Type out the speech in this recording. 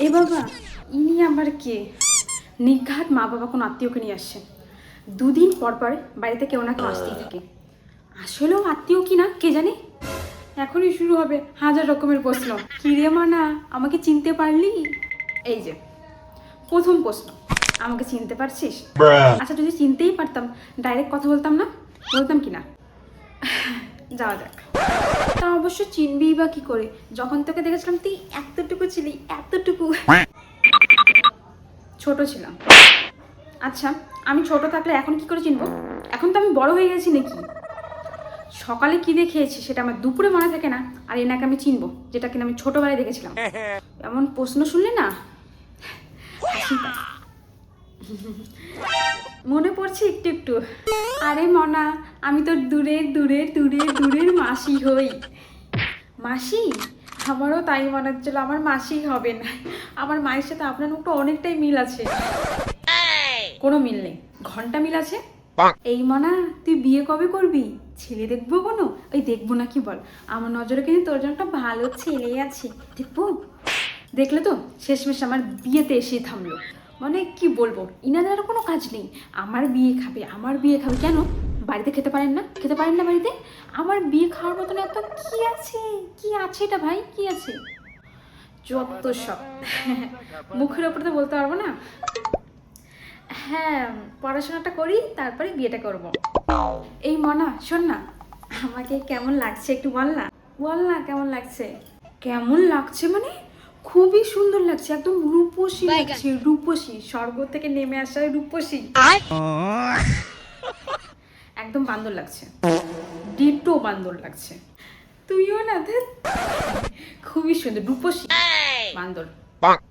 এ বাবা, ইনি আবার কে? নিঘাত মা বাবা কোনো আত্মীয়কে নিয়ে আসছে। দুদিন পর পর বাড়িতে কেউ না কেউ আসতেই থাকে। আসলেও আত্মীয় কি না কে জানে। এখনই শুরু হবে হাজার রকমের প্রশ্ন। কি রে মানা, আমাকে চিনতে পারলি? এই যে প্রথম প্রশ্ন, আমাকে চিনতে পারছিস? আচ্ছা, যদি চিনতেই পারতাম ডাইরেক্ট কথা বলতাম না? বলতাম কি না? যাওয়া যাক। তা অবশ্য চিনবি বা কি করে, যখন তোকে দেখেছিলাম তুই এতটুকু ছিলি, এতটুকু ছোট ছিলাম। আচ্ছা, আমি ছোট থাকলে এখন কি করে চিনবো? এখন তো আমি বড় হয়ে গেছি নাকি? সকালে কি দিয়ে খেয়েছি সেটা আমার দুপুরে মনে থাকে না, আর এনাকে আমি চিনবো যেটা কিনা আমি ছোটবেলায় দেখেছিলাম? এমন প্রশ্ন শুনলে না হাসি পায়। মনে পড়ছে একটু একটু। আরে মনা, আমি তো দূরের দূরের দূরের দূরের মাসি হই। মাসি? আমারও তাই মনে হচ্ছিল আমার মাসি হবে না। আমার মায়ের সাথে আপনার মুখটা অনেকটাই মিল আছে। কোনো মিল নেই, ঘন্টা মিল আছে। এই মনা, তুই বিয়ে কবে করবি? ছেলে দেখবো কোনো? ওই দেখবো না কি বল, আমার নজরে কিন্তু তোর জন্য একটা ভালো ছেলে আছে, দেখবো? দেখলে তো শেষমেশ আমার বিয়েতে এসে থামলো। মানে কি বলবো, ইনাদের আর কোনো কাজ নেই। আমার বিয়ে খাবে, আমার বিয়ে খাবে। কেন বাড়িতে খেতে পারেন না? খেতে পারেন না বাড়িতে? আমার বিয়ে খাওয়ার মতন এত কি আছে? কি আছে এটা ভাই, কি আছে? যত সব মুখের ওপর তো বলতে পারবো না। হ্যাঁ, পড়াশোনাটা করি তারপরে বিয়েটা করব। এই মনা, শোন না, আমাকে কেমন লাগছে একটু বল না। বল না কেমন লাগছে। কেমন লাগছে মানে? খুবই সুন্দর লাগছে, একদম রূপসী লাগছে, রূপসী, স্বর্গ থেকে নেমে আসা রূপসী। একদম বান্দর লাগছে, ডিটো বান্দর লাগছে। তুইও না, ধ্যাৎ। খুবই সুন্দর, রূপসী বান্দর।